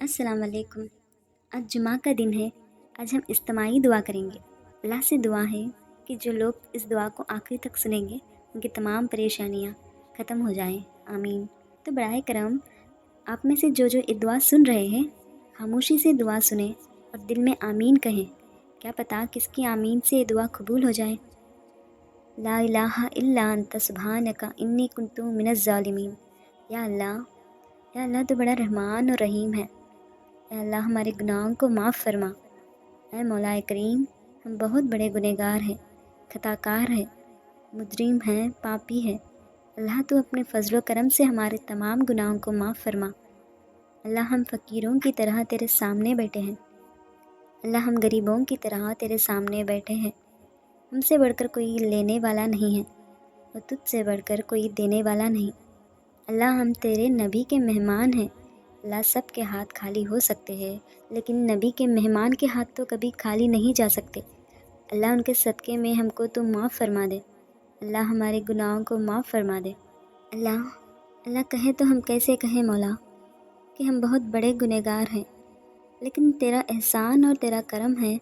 السلام علیکم۔ آج جمعہ کا دن ہے۔ آج ہم اجتماعی دعا کریں گے۔ اللہ سے دعا ہے کہ جو لوگ اس دعا کو آخری تک سنیں گے ان کی تمام پریشانیاں ختم ہو جائیں، آمین۔ تو برائے کرم آپ میں سے جو یہ دعا سن رہے ہیں خاموشی سے دعا سنیں اور دل میں آمین کہیں۔ کیا پتہ کس کی آمین سے یہ دعا قبول ہو جائے۔ لا الہ الا انت سبحانک انی کنت من الظالمین۔ یا اللہ تو بڑا رحمان اور رحیم ہے۔ اے اللہ ہمارے گناہوں کو معاف فرما۔ اے مولا کریم، ہم بہت بڑے گنہگار ہیں، خطا کار ہیں، مجرم ہیں، پاپی ہیں۔ اللہ تو اپنے فضل و کرم سے ہمارے تمام گناہوں کو معاف فرما۔ اللہ ہم فقیروں کی طرح تیرے سامنے بیٹھے ہیں۔ اللہ ہم غریبوں کی طرح تیرے سامنے بیٹھے ہیں۔ ہم سے بڑھ کر کوئی لینے والا نہیں ہے اور تجھ سے بڑھ کر کوئی دینے والا نہیں۔ اللہ ہم تیرے نبی کے مہمان ہیں۔ اللہ سب کے ہاتھ خالی ہو سکتے ہیں لیکن نبی کے مہمان کے ہاتھ تو کبھی خالی نہیں جا سکتے۔ اللہ ان کے صدقے میں ہم کو تو معاف فرما دے۔ اللہ ہمارے گناہوں کو معاف فرما دے۔ اللہ کہے تو ہم کیسے کہیں مولا کہ ہم بہت بڑے گنہگار ہیں، لیکن تیرا احسان اور تیرا کرم ہے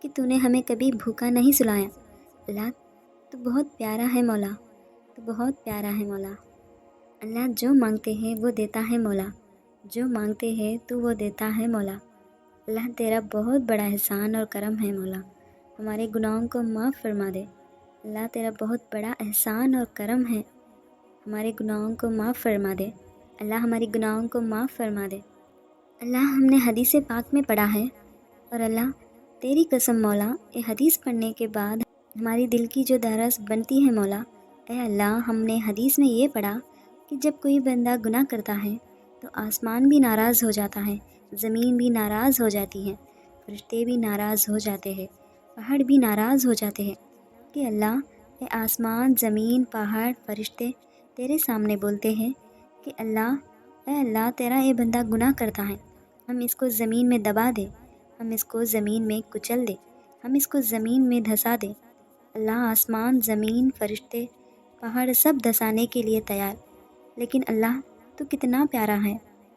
کہ تو نے ہمیں کبھی بھوکا نہیں سلایا۔ اللہ تو بہت پیارا ہے مولا، تو بہت پیارا ہے مولا۔ اللہ جو مانگتے ہیں وہ دیتا ہے مولا، جو مانگتے ہیں تو وہ دیتا ہے مولا۔ اللہ تیرا بہت بڑا احسان اور کرم ہے مولا، ہمارے گناہوں کو معاف فرما دے۔ اللہ تیرا بہت بڑا احسان اور کرم ہے، ہمارے گناہوں کو معاف فرما دے۔ اللہ ہماری گناہوں کو معاف فرما دے۔ اللہ ہم نے حدیث پاک میں پڑھا ہے، اور اللہ تیری قسم مولا یہ حدیث پڑھنے کے بعد ہماری دل کی جو دھڑس بنتی ہے مولا، اے اللہ ہم نے حدیث میں یہ پڑھا کہ جب کوئی بندہ گناہ کرتا ہے تو آسمان بھی ناراض ہو جاتا ہے، زمین بھی ناراض ہو جاتی ہے، فرشتے بھی ناراض ہو جاتے ہیں، پہاڑ بھی ناراض ہو جاتے ہیں کہ اللہ اے آسمان، زمین، پہاڑ، فرشتے تیرے سامنے بولتے ہیں کہ اے اللہ تیرا یہ بندہ گناہ کرتا ہے، ہم اس کو زمین میں دبا دے، ہم اس کو زمین میں کچل دے، ہم اس کو زمین میں دھسا دے۔ اللہ آسمان، زمین، فرشتے، پہاڑ سب دھسانے کے لیے تیار، لیکن اللہ تو کتنا پیارا ہے،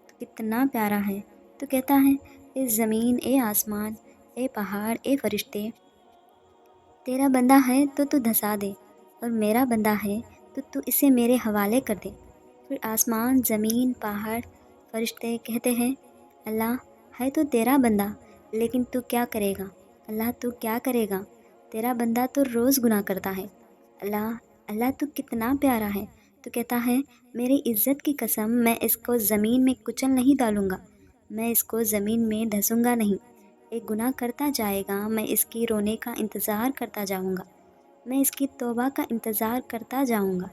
تو کتنا پیارا ہے، تو کہتا ہے اے زمین، اے آسمان، اے پہاڑ، اے فرشتے، تیرا بندہ ہے تو دھسا دے، اور میرا بندہ ہے تو اسے میرے حوالے کر دے۔ پھر آسمان، زمین، پہاڑ، فرشتے کہتے ہیں اللہ ہے تو تیرا بندہ، لیکن تو کیا کرے گا؟ اللہ تو کیا کرے گا؟ تیرا بندہ تو روز گناہ کرتا ہے۔ اللہ تو کتنا پیارا ہے، تو کہتا ہے میری عزت کی قسم میں اس کو زمین میں کچل نہیں ڈالوں گا، میں اس کو زمین میں دھسوں گا نہیں۔ ایک گناہ کرتا جائے گا، میں اس کی رونے کا انتظار کرتا جاؤں گا، میں اس کی توبہ کا انتظار کرتا جاؤں گا۔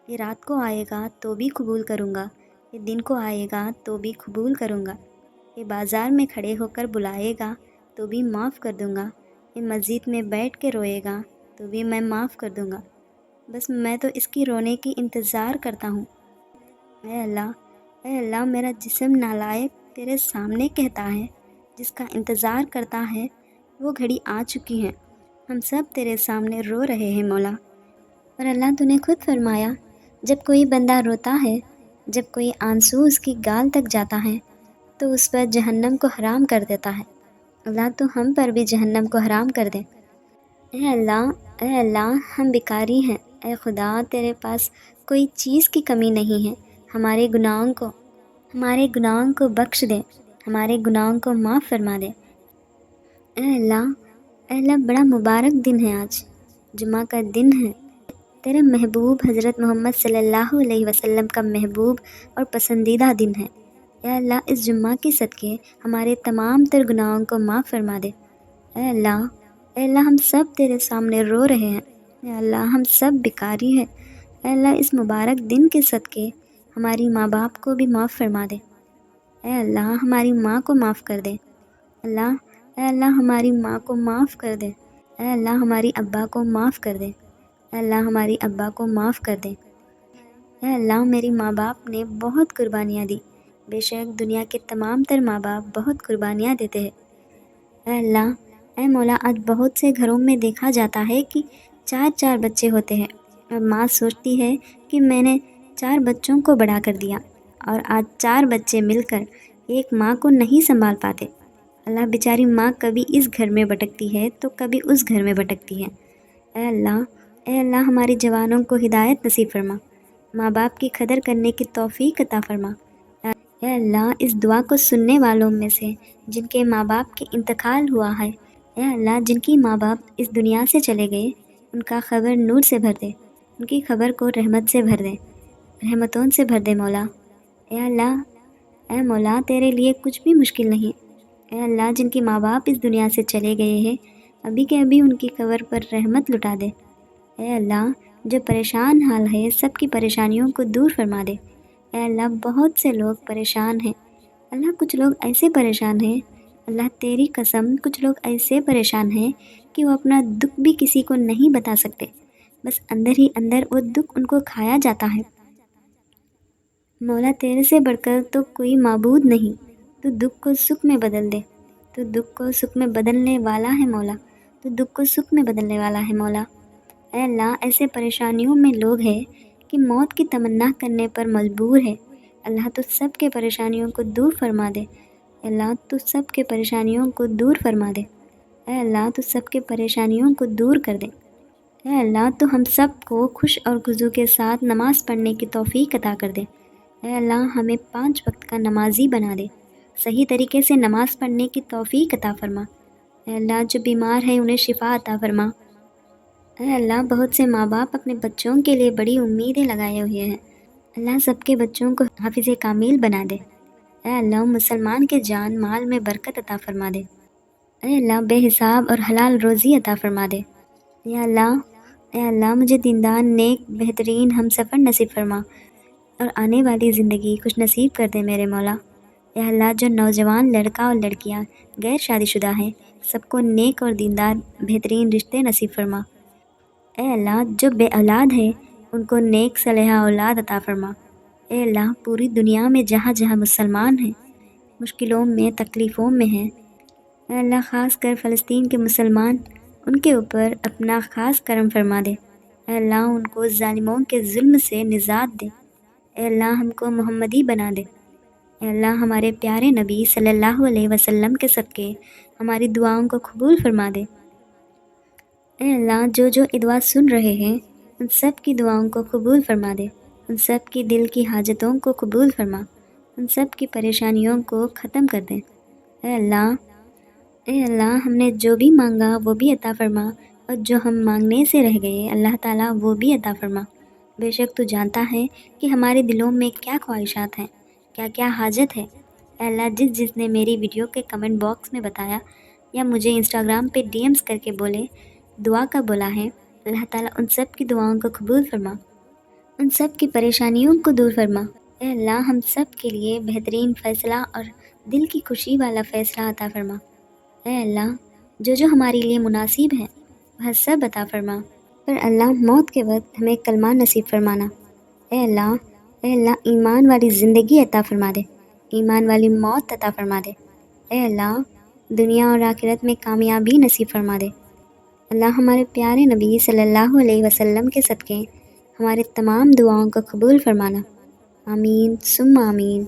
یہ رات کو آئے گا تو بھی قبول کروں گا، یہ دن کو آئے گا تو بھی قبول کروں گا، یہ بازار میں کھڑے ہو کر بلائے گا تو بھی معاف کر دوں گا، یہ مسجد میں بیٹھ کے روئے گا تو بھی میں معاف کر دوں گا۔ بس میں تو اس کی رونے کی انتظار کرتا ہوں۔ اے اللہ میرا جسم نالائق تیرے سامنے کہتا ہے، جس کا انتظار کرتا ہے وہ گھڑی آ چکی ہے، ہم سب تیرے سامنے رو رہے ہیں مولا۔ اور اللہ تو نے خود فرمایا جب کوئی بندہ روتا ہے، جب کوئی آنسو اس کی گال تک جاتا ہے تو اس پر جہنم کو حرام کر دیتا ہے۔ اللہ تو ہم پر بھی جہنم کو حرام کر دے۔ اے اللہ ہم بیکاری ہیں، اے خدا تیرے پاس کوئی چیز کی کمی نہیں ہے، ہمارے گناہوں کو بخش دے، ہمارے گناہوں کو معاف فرما دے۔ اے اللہ بڑا مبارک دن ہے، آج جمعہ کا دن ہے، تیرے محبوب حضرت محمد صلی اللہ علیہ وسلم کا محبوب اور پسندیدہ دن ہے۔ اے اللہ اس جمعہ کے صدقے ہمارے تمام تر گناہوں کو معاف فرما دے۔ اے اللہ ہم سب تیرے سامنے رو رہے ہیں، اے اللہ ہم سب بیکاری ہیں، اے اللہ اس مبارک دن کے صدقے ہماری ماں باپ کو بھی معاف فرما دے۔ اے اللہ ہماری ماں کو معاف کر دے۔ اے اللہ ہماری ماں کو معاف کر دے۔ اے اللہ ہماری ابا کو معاف کر دے۔ اے اللہ ہماری ابا کو معاف کر دے۔ اے اللہ میری ماں باپ نے بہت قربانیاں دی، بے شک دنیا کے تمام تر ماں باپ بہت قربانیاں دیتے ہیں۔ اے مولا آج بہت سے گھروں میں دیکھا جاتا ہے کہ 4 بچے ہوتے ہیں، اور ماں سوچتی ہے کہ میں نے 4 بچوں کو بڑا کر دیا، اور آج 4 بچے مل کر ایک ماں کو نہیں سنبھال پاتے۔ اللہ، بیچاری ماں کبھی اس گھر میں بھٹکتی ہے تو کبھی اس گھر میں بھٹکتی ہے۔ اے اللہ، اے اللہ ہماری جوانوں کو ہدایت نصیب فرما، ماں باپ کی قدر کرنے کی توفیق عطا فرما۔ اے اللہ، اس دعا کو سننے والوں میں سے جن کے ماں باپ کے انتقال ہوا ہے، اے اللہ جن کی ماں باپ اس دنیا سے چلے گئے، ان کا قبر نور سے بھر دے، ان کی قبر کو رحمت سے بھر دے، رحمتوں سے بھر دے مولا۔ اے اللہ، اے مولا تیرے لیے کچھ بھی مشکل نہیں۔ اے اللہ جن کی ماں باپ اس دنیا سے چلے گئے ہیں، ابھی کے ابھی ان کی قبر پر رحمت لٹا دے۔ اے اللہ، جو پریشان حال ہے سب کی پریشانیوں کو دور فرما دے۔ اے اللہ، بہت سے لوگ پریشان ہیں، اللہ کچھ لوگ ایسے پریشان ہیں، اللہ تیری قسم کچھ لوگ ایسے پریشان ہیں کہ وہ اپنا دکھ بھی کسی کو نہیں بتا سکتے، بس اندر ہی اندر وہ دکھ ان کو کھایا جاتا ہے۔ مولا تیرے سے بڑھ کر تو کوئی معبود نہیں، تو دکھ کو سکھ میں بدل دے، تو دکھ کو سکھ میں بدلنے والا ہے مولا، تو دکھ کو سکھ میں بدلنے والا ہے مولا۔ اے اللہ، ایسے پریشانیوں میں لوگ ہیں کہ موت کی تمنا کرنے پر مجبور ہے، اللہ تو سب کے پریشانیوں کو دور فرما دے۔ اے اللہ تو سب کے پریشانیوں کو دور فرما دے۔ اے اللہ تو سب کے پریشانیوں کو دور کر دے۔ اے اللہ تو ہم سب کو خوش اور خضوع کے ساتھ نماز پڑھنے کی توفیق عطا کر دے۔ اے اللہ ہمیں 5 وقت کا نمازی بنا دے، صحیح طریقے سے نماز پڑھنے کی توفیق عطا فرما۔ اے اللہ جو بیمار ہیں انہیں شفا عطا فرما۔ اے اللہ بہت سے ماں باپ اپنے بچوں کے لیے بڑی امیدیں لگائے ہوئے ہیں، اللہ سب کے بچوں کو حافظ کامل بنا دے۔ اے اللہ مسلمان کے جان مال میں برکت عطا فرما دے۔ اے اللہ بے حساب اور حلال روزی عطا فرما دے۔ اے اللہ مجھے دیندار نیک بہترین ہم سفر نصیب فرما اور آنے والی زندگی خوش نصیب کر دے میرے مولا۔ اے اللہ جو نوجوان لڑکا اور لڑکیاں غیر شادی شدہ ہیں سب کو نیک اور دیندار بہترین رشتے نصیب فرما۔ اے اللہ جو بے اولاد ہیں ان کو نیک صالحہ اولاد عطا فرما۔ اے اللہ پوری دنیا میں جہاں جہاں مسلمان ہیں مشکلوں میں تکلیفوں میں ہیں، اے اللہ خاص کر فلسطین کے مسلمان ان کے اوپر اپنا خاص کرم فرما دے۔ اے اللہ ان کو ظالموں کے ظلم سے نجات دے۔ اے اللہ ہم کو محمدی بنا دے۔ اے اللہ ہمارے پیارے نبی صلی اللہ علیہ وسلم کے صدقے ہماری دعاؤں کو قبول فرما دے۔ اے اللہ جو یہ دعا سن رہے ہیں ان سب کی دعاؤں کو قبول فرما دے، ان سب کی دل کی حاجتوں کو قبول فرما، ان سب کی پریشانیوں کو ختم کر دے۔ اے اللہ ہم نے جو بھی مانگا وہ بھی عطا فرما، اور جو ہم مانگنے سے رہ گئے اللہ تعالیٰ وہ بھی عطا فرما۔ بے شک تو جانتا ہے کہ ہمارے دلوں میں کیا خواہشات ہیں، کیا کیا حاجت ہے۔ اے اللہ جس نے میری ویڈیو کے کمنٹ باکس میں بتایا یا مجھے انسٹاگرام پہ ڈی ایمز کر کے بولے دعا کا بولا ہے، اللہ تعالیٰ ان سب کی دعاؤں کو قبول فرما، ان سب کی پریشانیوں کو دور فرما۔ اے اللہ ہم سب کے لیے بہترین فیصلہ اور دل کی خوشی والا فیصلہ عطا فرما۔ اے اللہ جو ہمارے لیے مناسب ہے وہ سب عطا فرما، پر اللہ موت کے وقت ہمیں کلمہ نصیب فرمانا۔ اے اللہ ایمان والی زندگی عطا فرما دے، ایمان والی موت عطا فرما دے۔ اے اللہ دنیا اور آخرت میں کامیابی نصیب فرما دے۔ اللہ ہمارے پیارے نبی صلی اللہ علیہ وسلم کے صدقے ہمارے تمام دعاؤں کو قبول فرمانا۔ آمین ثم آمین۔